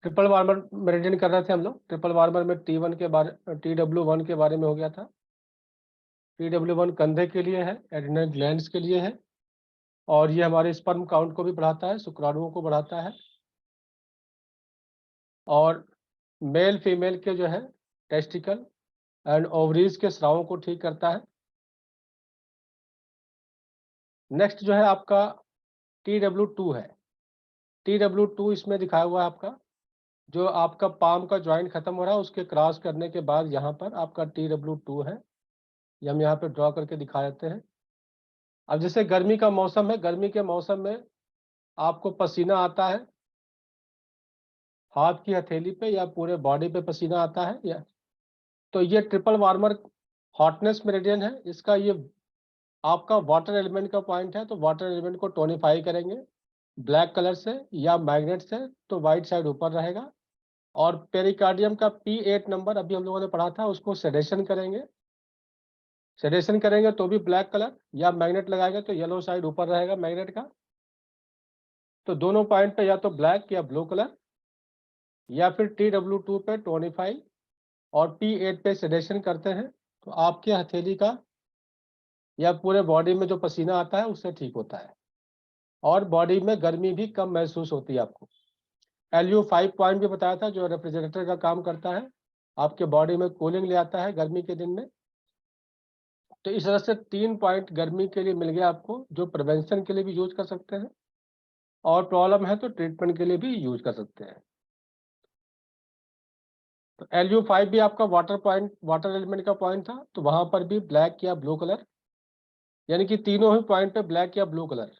Triple warmer meridian कर रहे थे हम लोग। ट्रिपल वार्मर में T1 के बारे TW1 के बारे में हो गया था। TW1 कंधे के लिए है, एड्रिनल ग्लैंड्स के लिए है, और ये हमारे स्पर्म काउंट को भी बढ़ाता है, शुक्राणुओं को बढ़ाता है, और मेल फीमेल के जो है टेस्टिकल एंड ओवरीज के स्रावों को ठीक करता है। नेक्स्ट जो है आपका TW2 है। TW2 इसमें दिखाया हुआ है आपका, जो आपका पाम का ज्वाइंट खत्म हो रहा है उसके क्रॉस करने के बाद यहाँ पर आपका TW2 है। ये हम यहाँ पे ड्रॉ करके दिखा देते हैं। अब जैसे गर्मी का मौसम है, गर्मी के मौसम में आपको पसीना आता है, हाथ की हथेली पे या पूरे बॉडी पे पसीना आता है, या तो ये ट्रिपल वार्मर हॉटनेस मेरिडियन है। इसका ये आपका वाटर एलिमेंट का पॉइंट है, तो वाटर एलिमेंट को टोनिफाई करेंगे ब्लैक कलर से या मैग्नेट से, तो वाइट साइड ऊपर रहेगा। और पेरिकार्डियम का P8 नंबर अभी हम लोगों ने पढ़ा था, उसको सेडेशन करेंगे। सेडेशन करेंगे तो भी ब्लैक कलर, या मैग्नेट लगाएंगे तो येलो साइड ऊपर रहेगा मैग्नेट का। तो दोनों पॉइंट पे या तो ब्लैक या ब्लू कलर, या फिर TW2 पे टोनिफाई और P8 पे सेडेशन करते हैं, तो आपके हथेली का या पूरे बॉडी में जो पसीना आता है उससे ठीक होता है, और बॉडी में गर्मी भी कम महसूस होती है आपको। LU5 पॉइंट भी बताया था, जो रेफ्रिजरेटर का काम करता है, आपके बॉडी में कूलिंग ले आता है गर्मी के दिन में। तो इस तरह से 3 पॉइंट गर्मी के लिए मिल गया आपको, जो प्रिवेंशन के लिए भी यूज कर सकते हैं, और प्रॉब्लम है तो ट्रीटमेंट के लिए भी यूज कर सकते हैं। तो LU5 भी आपका वाटर एलिमेंट का पॉइंट था, तो वहां पर भी ब्लैक या ब्लू कलर, यानी कि तीनों ही पॉइंट पे ब्लैक या ब्लू कलर।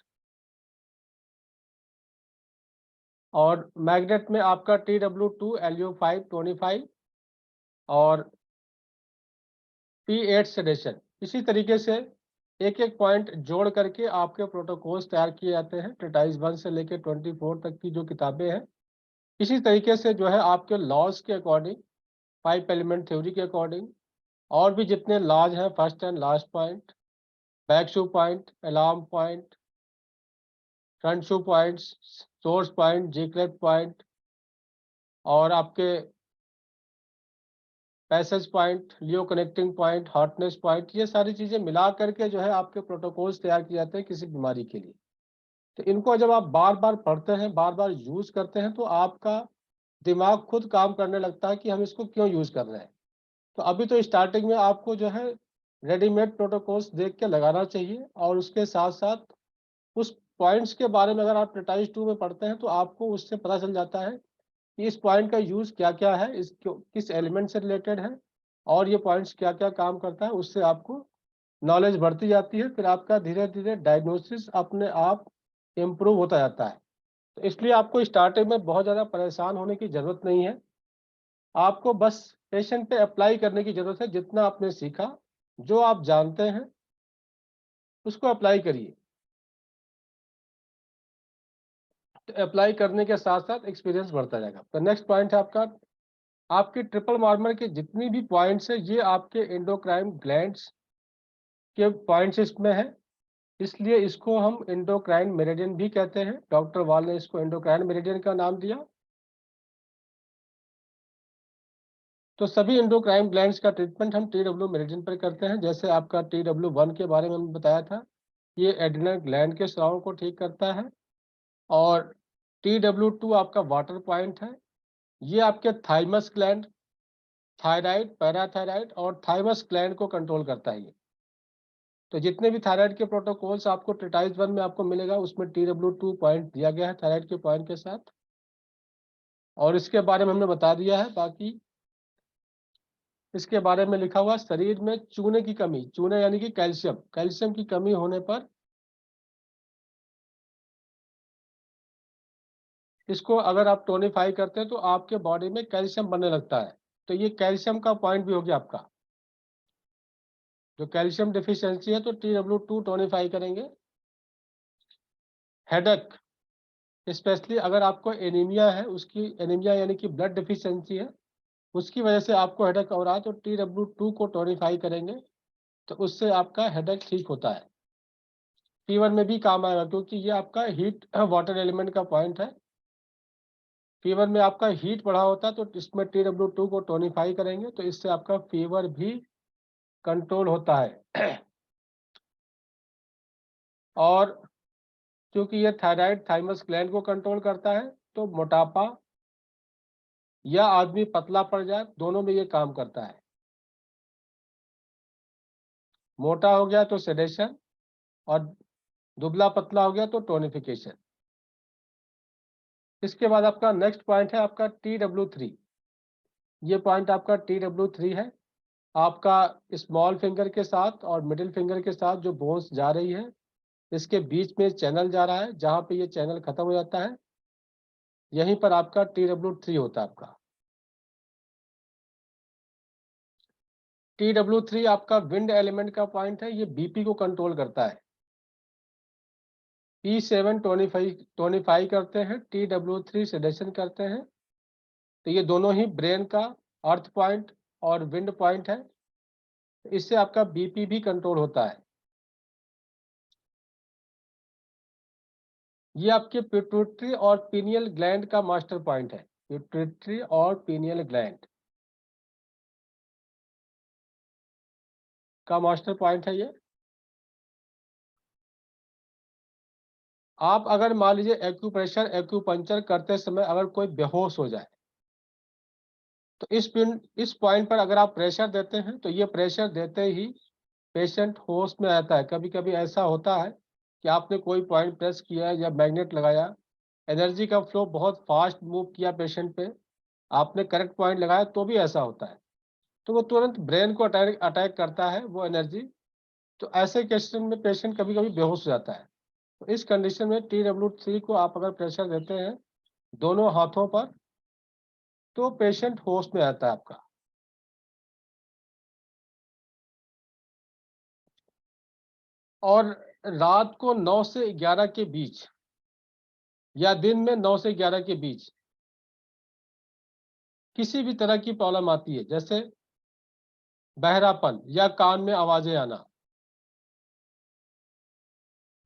और मैग्नेट में आपका TW2, LU5, टोनिफाई और P8 सेडेशन। इसी तरीके से एक एक पॉइंट जोड़ करके आपके प्रोटोकॉल्स तैयार किए जाते हैं, ट्रीटाइज 1 से लेकर 24 तक की जो किताबें हैं। इसी तरीके से जो है आपके लॉज के अकॉर्डिंग, 5 एलिमेंट थ्योरी के अकॉर्डिंग, और भी जितने लॉज हैं, first and last point, back shoe point, alarm point, front shoe points, source point, जीक्लेट पॉइंट, और आपके पैसेज पॉइंट, लियो कनेक्टिंग पॉइंट, हॉटनेस पॉइंट, ये सारी चीज़ें मिला करके जो है आपके प्रोटोकॉल्स तैयार किए जाते हैं किसी बीमारी के लिए। तो इनको जब आप बार बार पढ़ते हैं, बार बार यूज करते हैं, तो आपका दिमाग खुद काम करने लगता है कि हम इसको क्यों यूज कर रहे हैं। तो अभी तो स्टार्टिंग में आपको जो है रेडीमेड प्रोटोकॉल्स देख के लगाना चाहिए, और उसके साथ साथ उस पॉइंट्स के बारे में अगर आप टाइज 2 में पढ़ते हैं तो आपको उससे पता चल जाता है कि इस पॉइंट का यूज क्या क्या है, किस एलिमेंट से रिलेटेड है, और ये पॉइंट्स क्या क्या काम करता है। उससे आपको नॉलेज बढ़ती जाती है, फिर आपका धीरे धीरे डायग्नोसिस अपने आप इम्प्रूव होता जाता है। तो इसलिए आपको स्टार्टिंग में बहुत ज़्यादा परेशान होने की ज़रूरत नहीं है। आपको बस पेशेंट पे अप्लाई करने की ज़रूरत है। जितना आपने सीखा, जो आप जानते हैं, उसको अप्लाई करिए। तो अप्लाई करने के साथ साथ एक्सपीरियंस बढ़ता जाएगा। तो नेक्स्ट पॉइंट है आपका, आपके ट्रिपल वार्मर के जितनी भी पॉइंट्स है, ये आपके एंडोक्राइन ग्लैंड्स के पॉइंट्स इसमें है, इसलिए इसको हम एंडोक्राइन मेरिडियन भी कहते हैं। डॉक्टर वाल ने इसको एंडोक्राइन मेरिडियन का नाम दिया। तो सभी एंडोक्राइन ग्लैंड्स का ट्रीटमेंट हम TW मेरिडियन पर करते हैं। जैसे आपका TW1 के बारे में हमने बताया था, ये एड्रिनल ग्लैंड के स्रावों को ठीक करता है, और TW2 आपका वाटर पॉइंट है, ये आपके थाइमस ग्लैंड, थायराइड, पैराथायराइड और थाइमस ग्लैंड को कंट्रोल करता है ये। तो जितने भी थायराइड के प्रोटोकॉल्स आपको ट्रीटाइज 1 में आपको मिलेगा, उसमें TW2 पॉइंट दिया गया है थायराइड के पॉइंट के साथ, और इसके बारे में हमने बता दिया है। बाकी इसके बारे में लिखा हुआ, शरीर में चूने की कमी, चूने यानी कि कैल्शियम, कैल्शियम की कमी होने पर इसको अगर आप टोनिफाई करते हैं तो आपके बॉडी में कैल्शियम बनने लगता है। तो ये कैल्शियम का पॉइंट भी हो गया आपका। जो कैल्शियम डिफिशियंसी है तो TW2 टोनिफाई करेंगे। हेडेक, स्पेशली अगर आपको एनीमिया है, उसकी एनीमिया यानी कि ब्लड डिफिशियंसी है, उसकी वजह से आपको हेडेक हो रहा है, तो TW2 को टोनिफाई करेंगे, तो उससे आपका हेडेक ठीक होता है। फीवर में भी काम आएगा, क्योंकि ये आपका हीट वाटर एलिमेंट का पॉइंट है। फीवर में आपका हीट बढ़ा होता है, तो इसमें TW2 को टोनिफाई करेंगे तो इससे आपका फीवर भी कंट्रोल होता है। और क्योंकि ये थायराइड थाइमस ग्लैंड को कंट्रोल करता है, तो मोटापा या आदमी पतला पड़ जाए, दोनों में ये काम करता है। मोटा हो गया तो सेडेशन, और दुबला पतला हो गया तो टोनिफिकेशन। इसके बाद आपका नेक्स्ट पॉइंट है आपका TW3। ये पॉइंट आपका TW3 है। आपका स्मॉल फिंगर के साथ और मिडिल फिंगर के साथ जो बोन्स जा रही है, इसके बीच में चैनल जा रहा है, जहां पे ये चैनल खत्म हो जाता है, यहीं पर आपका TW3 होता है आपका। TW3 आपका विंड एलिमेंट का पॉइंट है, ये BP को कंट्रोल करता है। P7 टोनिफाई करते हैं, TW3 सेडेशन करते हैं। तो ये दोनों ही ब्रेन का अर्थ पॉइंट और विंड पॉइंट है। इससे आपका BP भी कंट्रोल होता है। ये आपके पिट्यूटरी और पीनियल ग्लैंड का मास्टर पॉइंट है। पिट्यूटरी और पीनियल ग्लैंड का मास्टर पॉइंट है ये। आप अगर मान लीजिए एक्यूप्रेशर एक्यूपंक्चर करते समय अगर कोई बेहोश हो जाए, तो इस पॉइंट पर अगर आप प्रेशर देते हैं, तो ये प्रेशर देते ही पेशेंट होश में आता है। कभी कभी ऐसा होता है कि आपने कोई पॉइंट प्रेस किया या मैग्नेट लगाया, एनर्जी का फ्लो बहुत फास्ट मूव किया पेशेंट पे, आपने करेक्ट पॉइंट लगाया, तो भी ऐसा होता है, तो वो तुरंत ब्रेन को अटैक करता है वो एनर्जी। तो ऐसे केसेस में पेशेंट कभी कभी बेहोश हो जाता है। तो इस कंडीशन में TW3 को आप अगर प्रेशर देते हैं दोनों हाथों पर, तो पेशेंट होश में आता है आपका। और रात को 9 से 11 के बीच या दिन में 9 से 11 के बीच किसी भी तरह की प्रॉब्लम आती है, जैसे बहरापन या कान में आवाजें आना,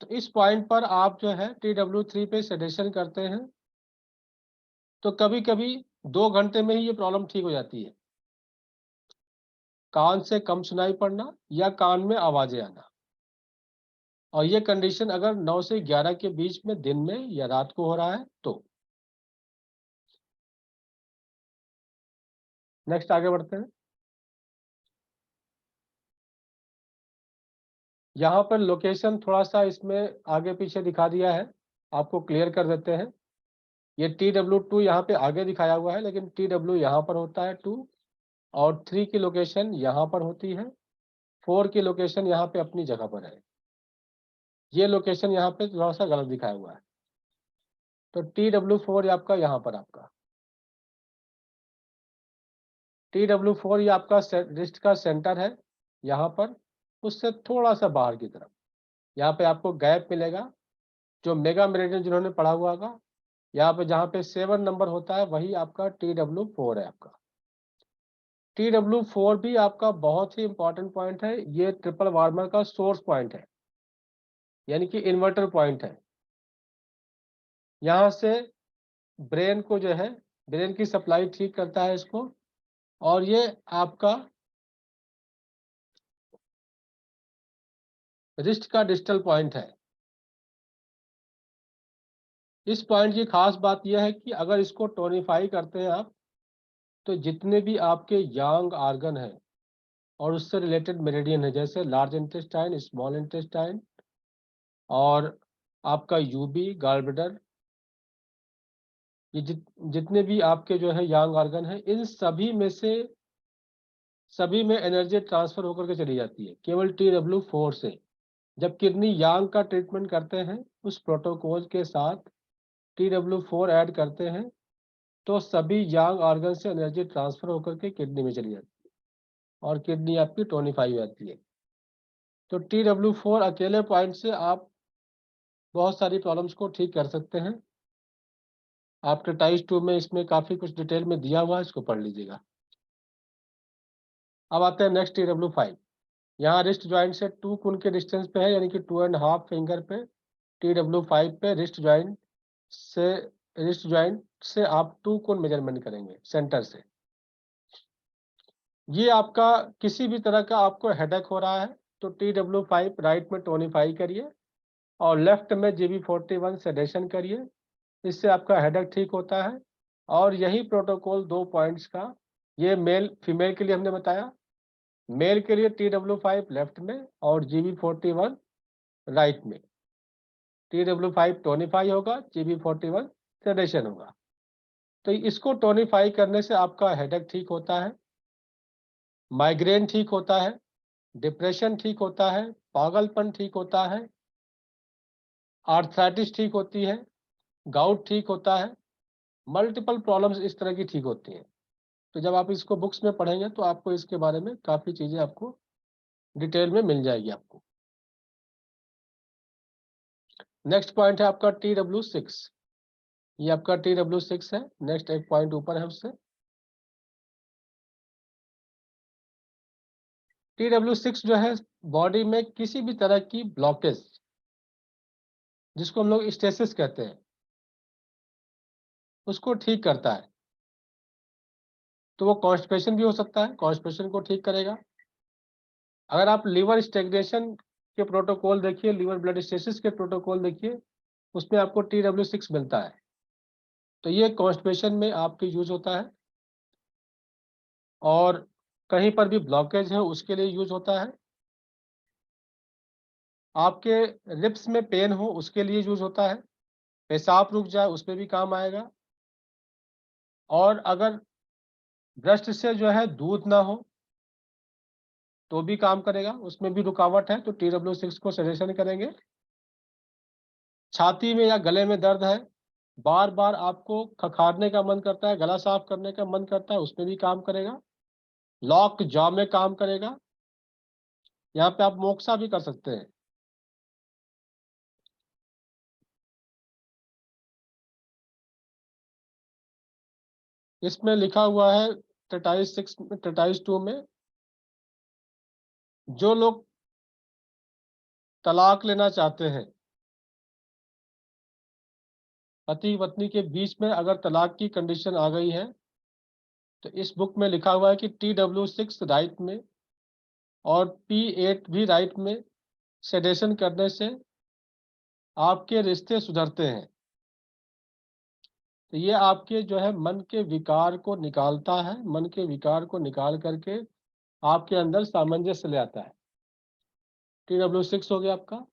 तो इस पॉइंट पर आप जो है TW3 पे सेडेशन करते हैं, तो कभी कभी 2 घंटे में ही ये प्रॉब्लम ठीक हो जाती है। कान से कम सुनाई पड़ना या कान में आवाजें आना, और ये कंडीशन अगर 9 से 11 के बीच में दिन में या रात को हो रहा है तो। नेक्स्ट आगे बढ़ते हैं। यहाँ पर लोकेशन थोड़ा सा इसमें आगे पीछे दिखा दिया है, आपको क्लियर कर देते हैं। ये TW2 यहाँ पे आगे दिखाया हुआ है, लेकिन TW यहाँ पर होता है 2, और 3 की लोकेशन यहाँ पर होती है, 4 की लोकेशन यहाँ पे अपनी जगह पर है। ये लोकेशन यहाँ पे थोड़ा सा गलत दिखाया हुआ है, तो TW4 आपका यहाँ पर आपका TW4 ये आपका रिस्ट का सेंटर है, यहाँ पर उससे थोड़ा सा बाहर की तरफ यहाँ पे आपको गैप मिलेगा। जो मेगा मेरिडियन जिन्होंने पढ़ा हुआ होगा, यहाँ पे जहाँ पे 7 नंबर होता है वही आपका TW4 है आपका। TW4 भी आपका बहुत ही इंपॉर्टेंट पॉइंट है। ये ट्रिपल वार्मर का सोर्स पॉइंट है, यानी कि इन्वर्टर पॉइंट है। यहाँ से ब्रेन को जो है, ब्रेन की सप्लाई ठीक करता है इसको, और ये आपका रिस्ट का डिस्टल पॉइंट है। इस पॉइंट की खास बात यह है कि अगर इसको टोनिफाई करते हैं आप, तो जितने भी आपके यांग आर्गन हैं और उससे रिलेटेड मेरिडियन है, जैसे लार्ज इंटेस्टाइन, स्मॉल इंटेस्टाइन, और आपका यूबी गॉल ब्लैडर, ये जितने भी आपके जो है यांग आर्गन है, इन सभी में एनर्जी ट्रांसफर होकर के चली जाती है केवल TW4 से। जब किडनी यांग का ट्रीटमेंट करते हैं उस प्रोटोकॉल के साथ TW4 ऐड करते हैं, तो सभी यांग ऑर्गन से एनर्जी ट्रांसफर होकर के किडनी में चली जाती है और किडनी आपकी टोनिफाई हो जाती है। तो TW4 अकेले पॉइंट से आप बहुत सारी प्रॉब्लम्स को ठीक कर सकते हैं। आपके टाइज 2 में इसमें काफ़ी कुछ डिटेल में दिया हुआ है, इसको पढ़ लीजिएगा। अब आते हैं नेक्स्ट TW5। यहाँ रिस्ट ज्वाइंट से 2 कुन के डिस्टेंस पे है, यानी कि 2.5 फिंगर पे TW5 पे रिस्ट ज्वाइंट से रिस्ट जॉइंट से आप 2 कोण मेजरमेंट करेंगे सेंटर से। ये आपका किसी भी तरह का आपको हेडेक हो रहा है तो TW5 राइट में टोनिफाई करिए और लेफ्ट में GB41 सेडेशन करिए, इससे आपका हेडेक ठीक होता है। और यही प्रोटोकॉल 2 पॉइंट्स का, ये मेल फीमेल के लिए हमने बताया। मेल के लिए TW5 लेफ्ट में और GB41 राइट में। TW5 टोनिफाई होगा, GB41 सेडेशन होगा। तो इसको टोनिफाई करने से आपका हेडेक ठीक होता है, माइग्रेन ठीक होता है, डिप्रेशन ठीक होता है, पागलपन ठीक होता है, आर्थराइटिस ठीक होती है, गाउट ठीक होता है, मल्टीपल प्रॉब्लम्स इस तरह की ठीक होती हैं। तो जब आप इसको बुक्स में पढ़ेंगे तो आपको इसके बारे में काफ़ी चीज़ें आपको डिटेल में मिल जाएगी आपको। नेक्स्ट पॉइंट है आपका TW6। ये आपका TW6 है। नेक्स्ट एक पॉइंट ऊपर है उससे। TW6 जो है बॉडी में किसी भी तरह की ब्लॉकेज, जिसको हम लोग स्टेसिस कहते हैं, उसको ठीक करता है। तो वो कॉन्स्टिपेशन भी हो सकता है, कॉन्स्टिपेशन को ठीक करेगा। अगर आप लिवर स्टेग्नेशन के प्रोटोकॉल देखिए, लिवर ब्लड स्टेसिस के प्रोटोकॉल देखिए, उसमें आपको TW6 मिलता है। तो ये कॉन्स्टिपेशन में आपकी यूज होता है और कहीं पर भी ब्लॉकेज है उसके लिए यूज होता है। आपके रिब्स में पेन हो उसके लिए यूज होता है। पेशाब रुक जाए उस पे भी काम आएगा। और अगर ब्रेस्ट से जो है दूध ना हो तो भी काम करेगा, उसमें भी रुकावट है तो TW6 को सजेशन करेंगे। छाती में या गले में दर्द है, बार बार आपको खखारने का मन करता है, गला साफ करने का मन करता है, उसमें भी काम करेगा। लॉक जॉ में काम करेगा। यहाँ पे आप मोक्सा भी कर सकते हैं। इसमें लिखा हुआ है टेटाइस 2 में, जो लोग तलाक लेना चाहते हैं, पति पत्नी के बीच में अगर तलाक की कंडीशन आ गई है, तो इस बुक में लिखा हुआ है कि TW6 राइट में और P8 भी राइट में सेडेशन करने से आपके रिश्ते सुधरते हैं। तो ये आपके जो है मन के विकार को निकालता है, मन के विकार को निकाल करके आपके अंदर सामंजस्य ले आता है। TW6 हो गया आपका।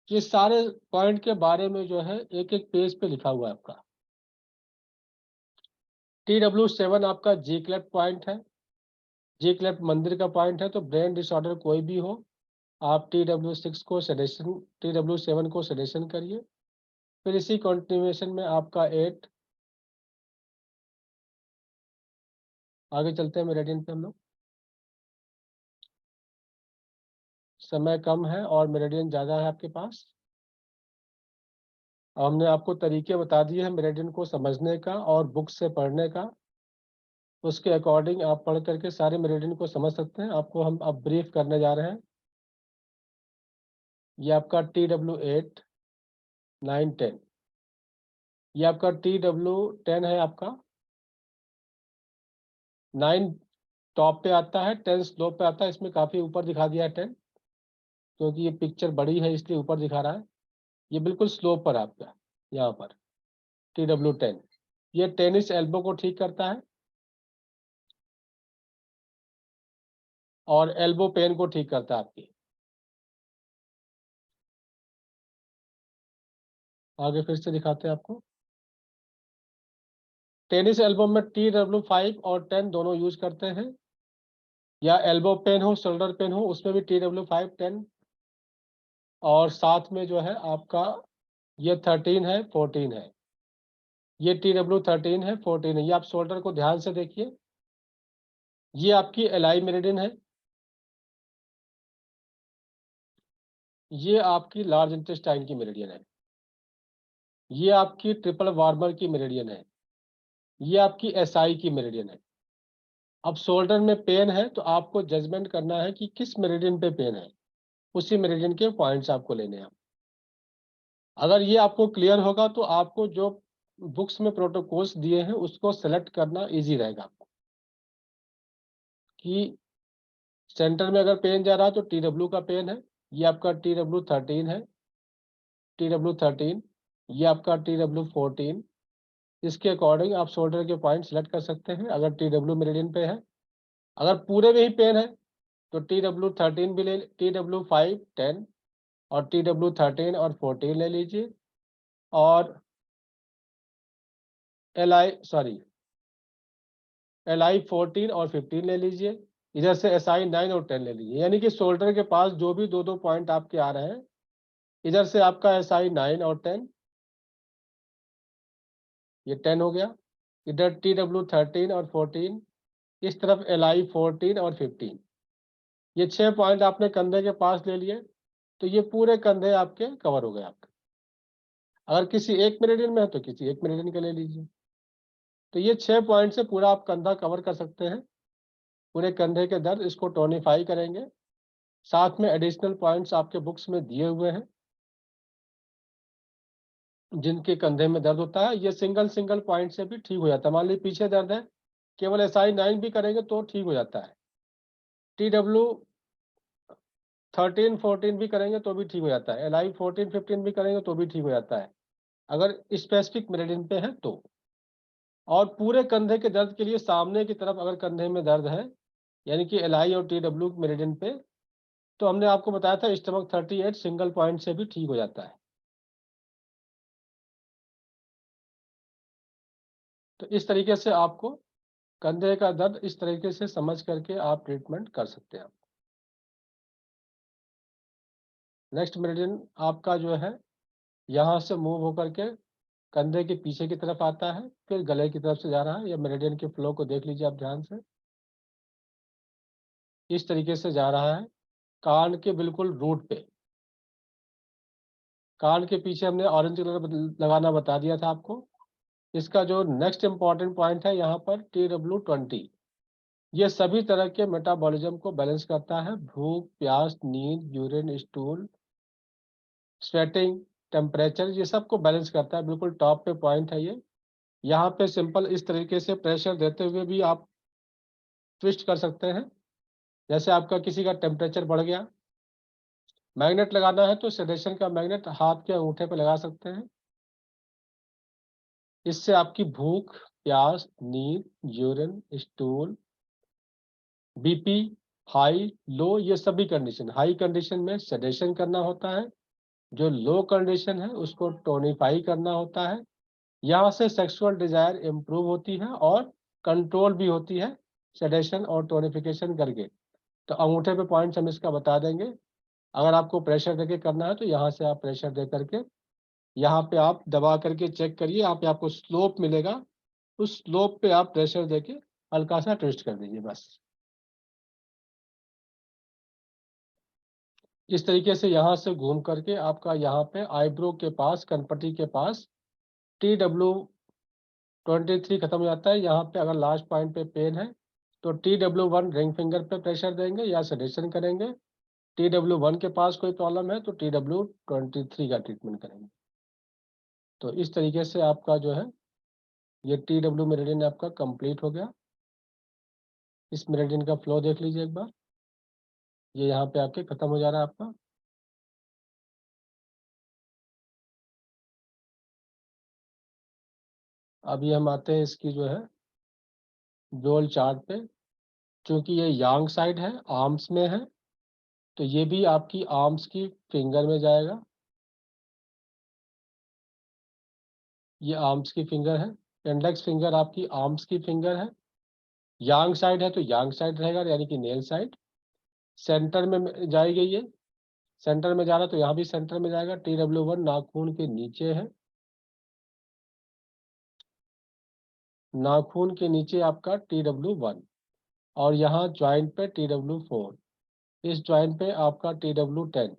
ये सारे पॉइंट के बारे में जो है एक एक पेज पे लिखा हुआ है आपका। TW7 आपका जी क्लेफ्ट पॉइंट है। जी क्लेफ्ट मंदिर का पॉइंट है। तो ब्रेन डिसऑर्डर कोई भी हो, आप TW6 को सजेशन, TW7 को सजेशन करिए। फिर इसी कंटिन्यूएशन में आपका 8 आगे चलते हैं मेरिडियन पे हम लोग। समय कम है और मेरिडियन ज़्यादा है आपके पास। हमने आपको तरीके बता दिए हैं मेरिडियन को समझने का और बुक से पढ़ने का। उसके अकॉर्डिंग आप पढ़ करके सारे मेरिडियन को समझ सकते हैं। आपको हम अब ब्रीफ करने जा रहे हैं। ये आपका TW8, 9, 10। ये आपका TW10 है आपका। 9 टॉप पे आता है, 10 स्लो पे आता है। इसमें काफ़ी ऊपर दिखा दिया है 10, क्योंकि ये पिक्चर बड़ी है इसलिए ऊपर दिखा रहा है। ये बिल्कुल स्लो पर आपका यहाँ पर TW10। ये टेनिस एल्बो को ठीक करता है और एल्बो पेन को ठीक करता है आपकी। आगे फिर से दिखाते हैं आपको। टेनिस एल्बो में TW5 और 10 दोनों यूज करते हैं, या एल्बो पेन हो, शोल्डर पेन हो, उसमें भी TW5, 10। और साथ में जो है आपका ये 13 है, 14 है। ये TW13 है, 14 है। ये आप शोल्डर को ध्यान से देखिए। ये आपकी एलाई मेरिडियन है। ये आपकी लार्ज इंटेस्टाइन की मेरिडियन है। ये आपकी ट्रिपल वार्मर की मेरिडियन है। ये आपकी एसआई की मेरिडियन है। अब शोल्डर में पेन है तो आपको जजमेंट करना है कि किस मेरिडियन पे पेन है, उसी मेरिडियन के पॉइंट्स आपको लेने हैं। अगर ये आपको क्लियर होगा तो आपको जो बुक्स में प्रोटोकॉल्स दिए हैं उसको सेलेक्ट करना इजी रहेगा आपको, कि सेंटर में अगर पेन जा रहा है तो TW का पेन है, ये आपका TW13 है, TW13, ये आपका TW14। इसके अकॉर्डिंग आप शोल्डर के पॉइंट सेलेक्ट कर सकते हैं अगर TW मेरिडियन पे है। अगर पूरे में ही पेन है तो TW13 भी ले, TW5, 10 और TW13 और 14 ले लीजिए, और LI14 और 15 ले लीजिए। इधर से SI9 और 10 ले लीजिए, यानी कि शोल्डर के पास जो भी दो पॉइंट आपके आ रहे हैं, इधर से आपका SI9 और 10, ये 10 हो गया। इधर TW13 और 14, इस तरफ LI14 और 15, ये 6 पॉइंट आपने कंधे के पास ले लिए, तो ये पूरे कंधे आपके कवर हो गए आपके। अगर किसी एक मेरिडियन में है तो किसी एक मेरिडियन के ले लीजिए। तो ये 6 पॉइंट से पूरा आप कंधा कवर कर सकते हैं, पूरे कंधे के दर्द इसको टोनिफाई करेंगे। साथ में एडिशनल पॉइंट्स आपके बुक्स में दिए हुए हैं, जिनके कंधे में दर्द होता है ये सिंगल पॉइंट से भी ठीक हो जाता है। मान लीजिए पीछे दर्द है, केवल SI9 भी करेंगे तो ठीक हो जाता है। TW13-14 भी करेंगे तो भी ठीक हो जाता है, LI14-15 भी करेंगे तो भी ठीक हो जाता है, अगर स्पेसिफिक मेरिडियन पे है तो। और पूरे कंधे के दर्द के लिए सामने की तरफ अगर कंधे में दर्द है, यानी कि LI और TW मेरिडियन पे, तो हमने आपको बताया था स्टमक 38 सिंगल पॉइंट से भी ठीक हो जाता है। तो इस तरीके से आपको कंधे का दर्द इस तरीके से समझ करके आप ट्रीटमेंट कर सकते हैं। नेक्स्ट मेरिडियन आपका जो है यहाँ से मूव होकर के कंधे के पीछे की तरफ आता है, फिर गले की तरफ से जा रहा है। या मेरिडियन के फ्लो को देख लीजिए आप ध्यान से, इस तरीके से जा रहा है कान के बिल्कुल रूट पे। कान के पीछे हमने ऑरेंज कलर लगाना बता दिया था आपको। इसका जो नेक्स्ट इंपॉर्टेंट पॉइंट है यहाँ पर TW20, ये सभी तरह के मेटाबॉलिज्म को बैलेंस करता है, भूख, प्यास, नींद, यूरिन, स्टूल, स्वेटिंग, टेम्परेचर, ये सब को बैलेंस करता है। बिल्कुल टॉप पे पॉइंट है ये। यहाँ पे सिंपल इस तरीके से प्रेशर देते हुए भी आप ट्विस्ट कर सकते हैं। जैसे आपका किसी का टेम्परेचर बढ़ गया, मैग्नेट लगाना है तो सेडेशन का मैग्नेट हाथ के अंगूठे पे लगा सकते हैं। इससे आपकी भूख, प्यास, नींद, यूरिन, स्टूल, BP, हाई, लो, ये सभी कंडीशन, हाई कंडीशन में सेडेशन करना होता है, जो लो कंडीशन है उसको टोनिफाई करना होता है। यहाँ से सेक्सुअल डिजायर इम्प्रूव होती है और कंट्रोल भी होती है सेडेशन और टोनिफिकेशन करके। तो अंगूठे पे पॉइंट्स हम इसका बता देंगे। अगर आपको प्रेशर देके करना है तो यहाँ से आप प्रेशर दे करके यहाँ पे आप दबा करके चेक करिए, यहाँ पे आपको स्लोप मिलेगा, उस स्लोप पे आप प्रेशर देके हल्का सा ट्विस्ट कर दीजिए बस। इस तरीके से यहाँ से घूम करके आपका यहाँ पे आईब्रो के पास, कनपट्टी के पास TW23 खत्म हो जाता है। यहाँ पे अगर लास्ट पॉइंट पे पेन है तो TW1 रिंग फिंगर पे प्रेशर देंगे या सेडेशन करेंगे। TW1 के पास कोई प्रॉब्लम है तो TW23 का ट्रीटमेंट करेंगे। तो इस तरीके से आपका जो है ये TW मेरिडियन आपका कंप्लीट हो गया। इस मेरिडियन का फ्लो देख लीजिए एक बार, ये यहाँ पे आके खत्म हो जा रहा है आपका। अभी हम आते हैं इसकी जो है जोल चार्ट पे। क्योंकि ये यांग साइड है, आर्म्स में है, तो ये भी आपकी आर्म्स की फिंगर में जाएगा। ये आर्म्स की फिंगर है, इंडेक्स फिंगर आपकी आर्म्स की फिंगर है। यांग साइड है तो यांग साइड रहेगा, यानी कि नेल साइड। सेंटर में जाएगी ये, सेंटर में जा रहा तो यहाँ भी सेंटर में जाएगा। TW1 नाखून के नीचे है, नाखून के नीचे आपका TW1, और यहाँ ज्वाइंट पे TW4, इस ज्वाइंट पे आपका TW10।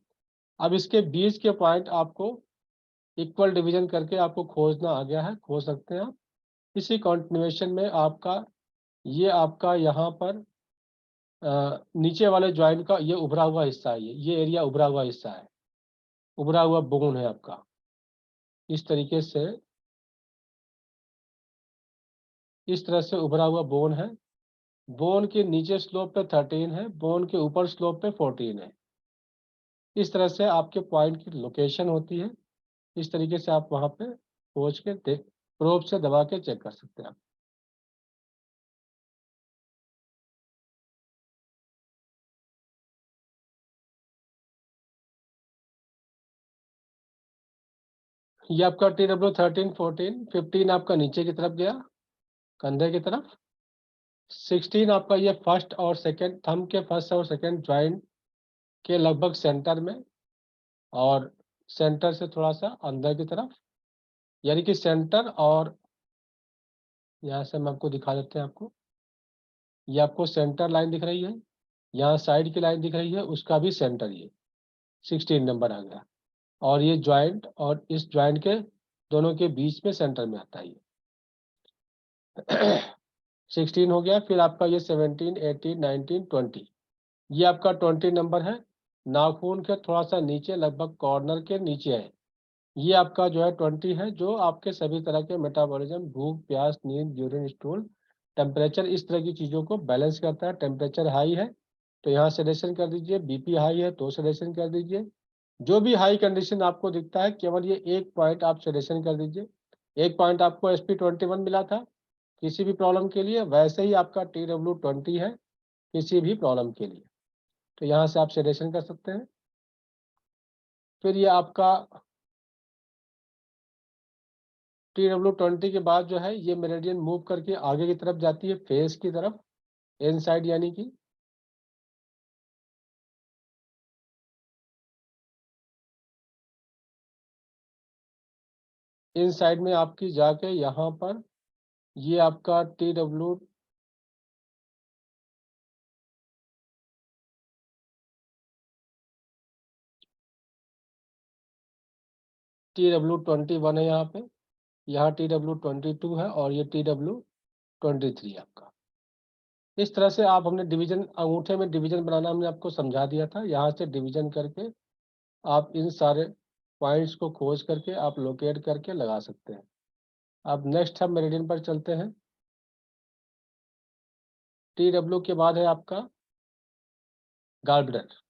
अब इसके बीच के पॉइंट आपको इक्वल डिवीजन करके आपको खोजना आ गया है, खोज सकते हैं आप। इसी कंटिन्यूएशन में आपका ये आपका यहाँ पर नीचे वाले ज्वाइंट का ये उभरा हुआ हिस्सा है, ये एरिया उभरा हुआ हिस्सा है, उभरा हुआ बोन है आपका। इस तरीके से इस तरह से उभरा हुआ बोन है। बोन के नीचे स्लोप पे 13 है, बोन के ऊपर स्लोप पे 14 है। इस तरह से आपके पॉइंट की लोकेशन होती है। इस तरीके से आप वहाँ पे खोज के प्रोब से दबा के चेक कर सकते हैं आप। ये आपका TW13, 14, 15 आपका नीचे की तरफ गया, कंधे की तरफ। 16 आपका ये फर्स्ट और सेकंड थंब के फर्स्ट और सेकंड जॉइंट के लगभग सेंटर में, और सेंटर से थोड़ा सा अंदर की तरफ, यानी कि सेंटर। और यहाँ से हम आपको दिखा देते हैं आपको, ये आपको सेंटर लाइन दिख रही है, यहाँ साइड की लाइन दिख रही है, उसका भी सेंटर ये 16 नंबर आ गया। और ये जॉइंट और इस जॉइंट के दोनों के बीच में सेंटर में आता है ये। 16 हो गया। फिर आपका ये 17, 18, 19, 20, ये आपका 20 नंबर है। नाखून के थोड़ा सा नीचे, लगभग कॉर्नर के नीचे है। ये आपका जो है 20 है, जो आपके सभी तरह के मेटाबॉलिज्म, भूख, प्यास, नींद, यूरिन स्टूल, टेम्परेचर, इस तरह की चीज़ों को बैलेंस करता है। टेम्परेचर हाई है तो यहाँ सेडेशन कर दीजिए, बीपी हाई है तो सेडेशन कर दीजिए। जो भी हाई कंडीशन आपको दिखता है, केवल ये एक पॉइंट आप सेडेशन कर दीजिए। एक पॉइंट आपको SP21 मिला था किसी भी प्रॉब्लम के लिए, वैसे ही आपका TW20 है किसी भी प्रॉब्लम के लिए। तो यहाँ से आप सेडेशन कर सकते हैं। फिर ये आपका TW20 के बाद जो है ये मेरिडियन मूव करके आगे की तरफ जाती है, फेस की तरफ, इन साइड, यानी कि इन साइड में आपकी जाके यहाँ पर ये आपका TW21 है यहाँ पे, यहाँ TW22 है, और ये TW23 आपका। इस तरह से आप, हमने डिवीजन, अंगूठे में डिवीजन बनाना हमने आपको समझा दिया था। यहाँ से डिवीजन करके आप इन सारे पॉइंट्स को खोज करके आप लोकेट करके लगा सकते हैं। अब नेक्स्ट हम मेरिडियन पर चलते हैं। TW के बाद है आपका गॉल ब्लैडर।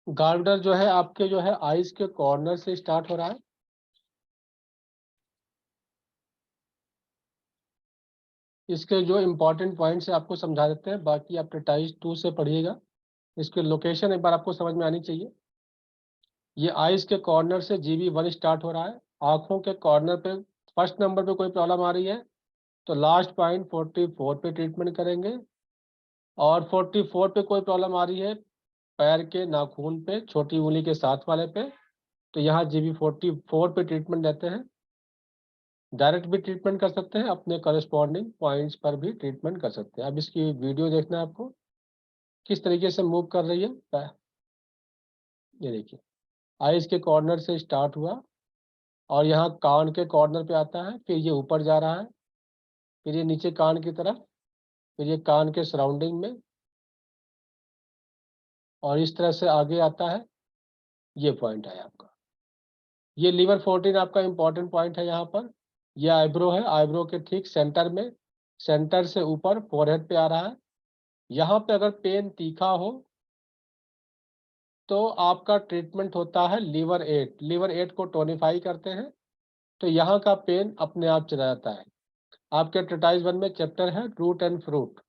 गॉल ब्लैडर जो है आपके जो है आइज के कॉर्नर से स्टार्ट हो रहा है। इसके जो इम्पोर्टेंट पॉइंट्स है आपको समझा देते हैं, बाकी आप टाइज 2 से पढ़िएगा। इसकी लोकेशन एक बार आपको समझ में आनी चाहिए। ये आइज के कॉर्नर से GB1 स्टार्ट हो रहा है। आंखों के कॉर्नर पे फर्स्ट नंबर पे कोई प्रॉब्लम आ रही है तो लास्ट पॉइंट 44 पे ट्रीटमेंट करेंगे। और 44 पे कोई प्रॉब्लम आ रही है पैर के नाखून पे, छोटी उंगली के साथ वाले पे, तो यहाँ GB44 पे ट्रीटमेंट देते हैं। डायरेक्ट भी ट्रीटमेंट कर सकते हैं, अपने करस्पॉन्डिंग पॉइंट्स पर भी ट्रीटमेंट कर सकते हैं। अब इसकी वीडियो देखना है आपको, किस तरीके से मूव कर रही है। ये देखिए, आइज के कॉर्नर से स्टार्ट हुआ और यहाँ कान के कॉर्नर पे आता है, फिर ये ऊपर जा रहा है, फिर ये नीचे कान की तरफ, फिर ये कान के सराउंडिंग में, और इस तरह से आगे आता है। ये पॉइंट है आपका, ये लीवर 14 आपका इंपॉर्टेंट पॉइंट है। यहाँ पर ये आईब्रो है, आईब्रो के ठीक सेंटर में, सेंटर से ऊपर फोरहेड पे आ रहा है। यहाँ पे अगर पेन तीखा हो तो आपका ट्रीटमेंट होता है लीवर 8। लीवर 8 को टोनिफाई करते हैं तो यहाँ का पेन अपने आप चला जाता है। आपके ट्रेटाइज 1 में चैप्टर है रूट एंड फ्रूट,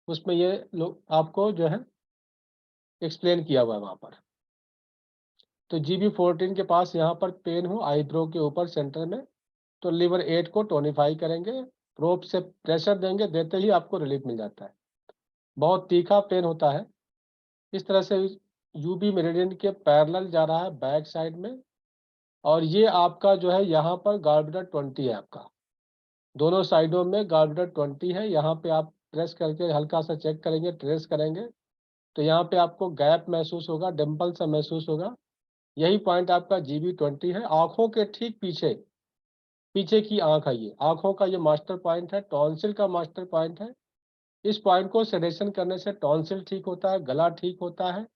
उसमें ये लोग आपको जो है एक्सप्लेन किया हुआ है वहाँ पर। तो GB14 के पास यहाँ पर पेन हो आईब्रो के ऊपर सेंटर में, तो लीवर 8 को टोनिफाई करेंगे, प्रोब से प्रेशर देंगे, देते ही आपको रिलीफ मिल जाता है। बहुत तीखा पेन होता है। इस तरह से UB मेरिडियन के पैरेलल जा रहा है बैक साइड में, और ये आपका जो है यहाँ पर गॉलब्लैडर 20 है आपका। दोनों साइडों में गॉलब्लैडर 20 है। यहाँ पे आप प्रेस करके हल्का सा चेक करेंगे, ट्रेस करेंगे, तो यहाँ पे आपको गैप महसूस होगा, डिम्पल सा महसूस होगा। यही पॉइंट आपका GB20 है। आंखों के ठीक पीछे, पीछे की आंख है ये, आंखों का ये मास्टर पॉइंट है, टॉन्सिल का मास्टर पॉइंट है। इस पॉइंट को सेडेशन करने से टॉन्सिल ठीक होता है, गला ठीक होता है।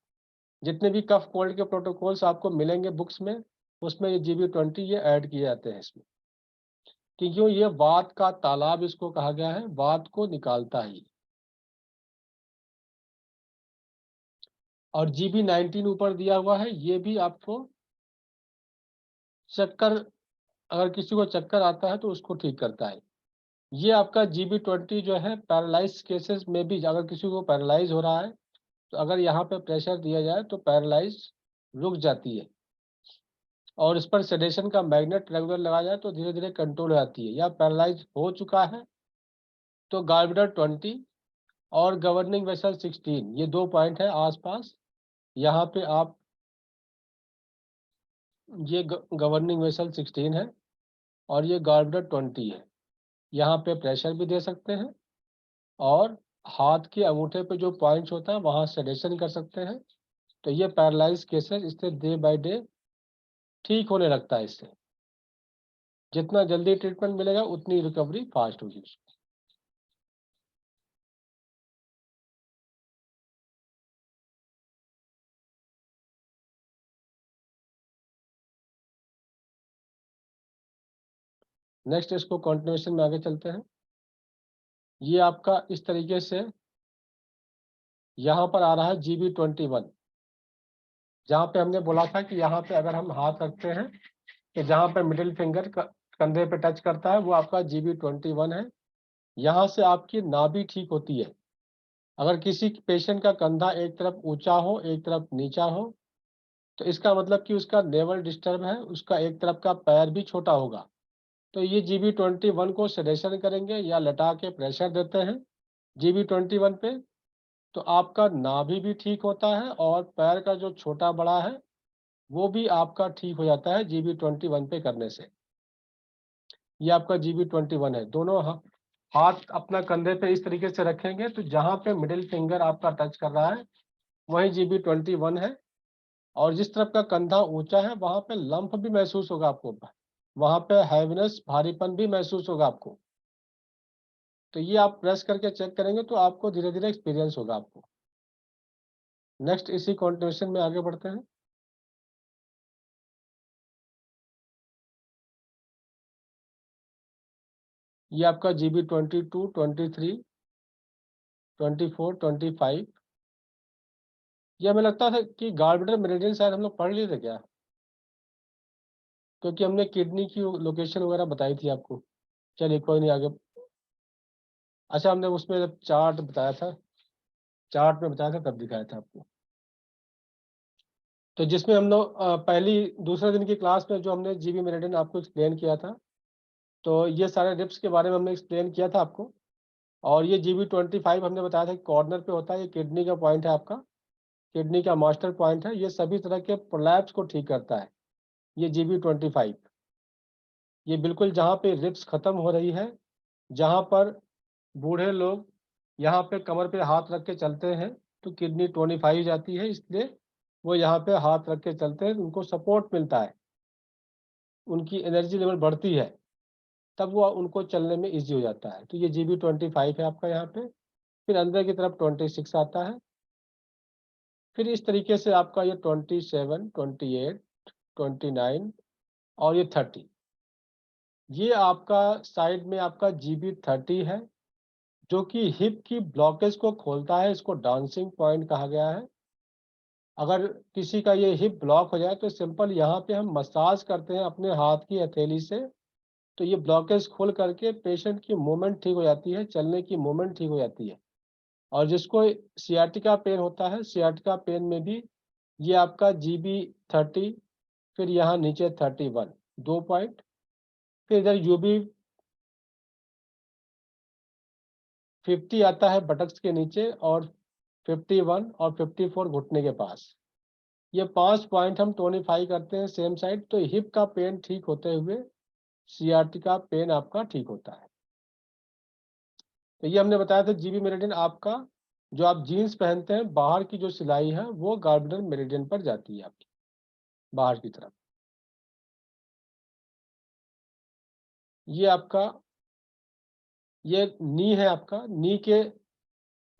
जितने भी कफ कोल्ड के प्रोटोकॉल्स आपको मिलेंगे बुक्स में, उसमें ये GB20 ये ऐड किए जाते हैं इसमें, क्योंकि ये वात का तालाब इसको कहा गया है, वात को निकालता है। और GB19 ऊपर दिया हुआ है, ये भी आपको चक्कर, अगर किसी को चक्कर आता है तो उसको ठीक करता है। ये आपका GB20 जो है पैरालाइज केसेस में भी, अगर किसी को पैरालाइज हो रहा है तो अगर यहाँ पे प्रेशर दिया जाए तो पैरालाइज रुक जाती है, और इस पर सेडेशन का मैग्नेट रेगुलर लगाया जाए तो धीरे धीरे कंट्रोल हो जाती है। या पैरालाइज हो चुका है तो गॉलब्लैडर 20 और गवर्निंग वेसल 16, ये 2 पॉइंट है आसपास। यहाँ पे आप, ये गवर्निंग वेसल 16 है और ये गॉलब्लैडर 20 है। यहाँ पे प्रेशर भी दे सकते हैं, और हाथ के अंगूठे पे जो पॉइंट्स होता है वहाँ सेडेशन कर सकते हैं। तो ये पैरालाइज केसेस इससे डे बाय डे ठीक होने लगता है। इससे जितना जल्दी ट्रीटमेंट मिलेगा उतनी रिकवरी फास्ट होगी। नेक्स्ट इसको कंटिन्यूएशन में आगे चलते हैं। ये आपका इस तरीके से यहाँ पर आ रहा है GB21, जहाँ पे हमने बोला था कि यहाँ पे अगर हम हाथ रखते हैं तो जहाँ पे मिडिल फिंगर कंधे पे टच करता है वो आपका GB21 है। यहाँ से आपकी नाभि ठीक होती है। अगर किसी पेशेंट का कंधा एक तरफ ऊंचा हो एक तरफ नीचा हो तो इसका मतलब कि उसका नेवल डिस्टर्ब है, उसका एक तरफ का पैर भी छोटा होगा। तो ये GB21 को सेडेशन करेंगे या लटा के प्रेशर देते हैं GB21 पे, तो आपका नाभि भी ठीक होता है और पैर का जो छोटा बड़ा है वो भी आपका ठीक हो जाता है GB21 पे करने से। ये आपका GB21 है। दोनों हाथ अपना कंधे पे इस तरीके से रखेंगे तो जहाँ पे मिडिल फिंगर आपका टच कर रहा है वही GB21 है। और जिस तरफ का कंधा ऊंचा है वहाँ पे लंप भी महसूस होगा आपको, वहाँ पे हैवीनेस, भारीपन भी महसूस होगा आपको। तो ये आप प्रेस करके चेक करेंगे तो आपको धीरे धीरे एक्सपीरियंस होगा आपको। नेक्स्ट इसी कंटिन्यूएशन में आगे बढ़ते हैं। ये आपका GB22, 23, 24, 25, ये हमें लगता था कि गॉलब्लैडर मेरिडियन शायद हम लोग पढ़ लिए थे क्या, क्योंकि हमने किडनी की लोकेशन वगैरह बताई थी आपको। चलिए कोई नहीं, आगे। अच्छा, हमने उसमें जब चार्ट बताया था, चार्ट में बताया था तब दिखाया था आपको। तो जिसमें हम लोग पहली दूसरे दिन की क्लास में जो हमने GB मेरिडियन आपको एक्सप्लेन किया था, तो ये सारे रिप्स के बारे में हमने एक्सप्लेन किया था आपको। और ये GB25 हमने बताया था कि कॉर्नर पे होता है, ये किडनी का पॉइंट है आपका, किडनी का मास्टर पॉइंट है। ये सभी तरह के प्रोलैप्स को ठीक करता है ये GB25। ये बिल्कुल जहाँ पे रिप्स खत्म हो रही है, जहाँ पर बूढ़े लोग यहाँ पे कमर पे हाथ रख के चलते हैं तो किडनी टोनिफाई हो जाती है, इसलिए वो यहाँ पे हाथ रख के चलते हैं, उनको सपोर्ट मिलता है, उनकी एनर्जी लेवल बढ़ती है, तब वो उनको चलने में इजी हो जाता है। तो ये GB25 है आपका यहाँ पे। फिर अंदर की तरफ 26 आता है। फिर इस तरीके से आपका ये 27, 28, 29 और ये 30, ये आपका साइड में आपका GB30 है, जो कि हिप की ब्लॉकेज को खोलता है। इसको डांसिंग पॉइंट कहा गया है। अगर किसी का ये हिप ब्लॉक हो जाए तो सिंपल यहाँ पे हम मसाज करते हैं अपने हाथ की हथेली से, तो ये ब्लॉकेज खोल करके पेशेंट की मूवमेंट ठीक हो जाती है, चलने की मूवमेंट ठीक हो जाती है। और जिसको सियाटिका पेन होता है, सियाटिका पेन में भी ये आपका GB30, फिर यहाँ नीचे 31, 2 पॉइंट। फिर इधर UB50 आता है बटक्स के नीचे, और 51 और 54 घुटने के पास। ये 5 पॉइंट हम टोनिफाई करते हैं सेम साइड, तो हिप का पेन ठीक होते हुए सियाटिका पेन आपका ठीक होता है। तो ये हमने बताया था GB मेरिडियन आपका जो आप जीन्स पहनते हैं बाहर की जो सिलाई है वो गार्बनर मेरिडियन पर जाती है आपकी बाहर की तरफ। ये आपका ये नी है, आपका नी के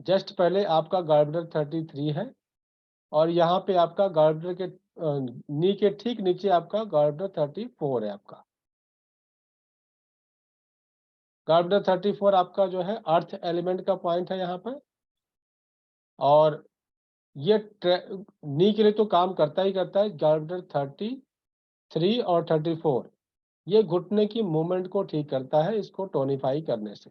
जस्ट पहले आपका गार्बनर 33 है और यहाँ पे आपका गार्बनर के नी के ठीक नीचे आपका गार्बनर 34 है। आपका गार्बनर 34 आपका जो है अर्थ एलिमेंट का पॉइंट है यहाँ पर, और ये नी के लिए तो काम करता ही करता है। गार्बनर 33 और 34 ये घुटने की मूवमेंट को ठीक करता है इसको टोनिफाई करने से।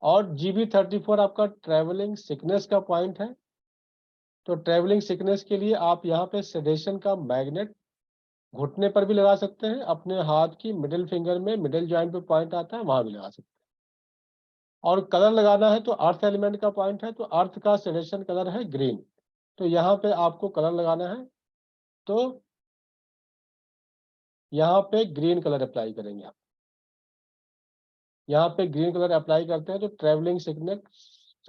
और GB34 आपका ट्रैवलिंग सिकनेस का पॉइंट है। तो ट्रैवलिंग सिकनेस के लिए आप यहाँ पे सेडेशन का मैग्नेट घुटने पर भी लगा सकते हैं, अपने हाथ की मिडिल फिंगर में मिडिल जॉइंट पे पॉइंट आता है वहां भी लगा सकते हैं। और कलर लगाना है तो अर्थ एलिमेंट का पॉइंट है, तो अर्थ का सेलेक्शन कलर है ग्रीन, तो यहाँ पे आपको कलर लगाना है तो यहाँ पे ग्रीन कलर अप्लाई करेंगे आप। यहाँ पे ग्रीन कलर अप्लाई करते हैं तो ट्रैवलिंग सिकनेस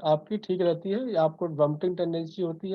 आपकी ठीक रहती है, आपको वॉमिटिंग टेंडेंसी होती है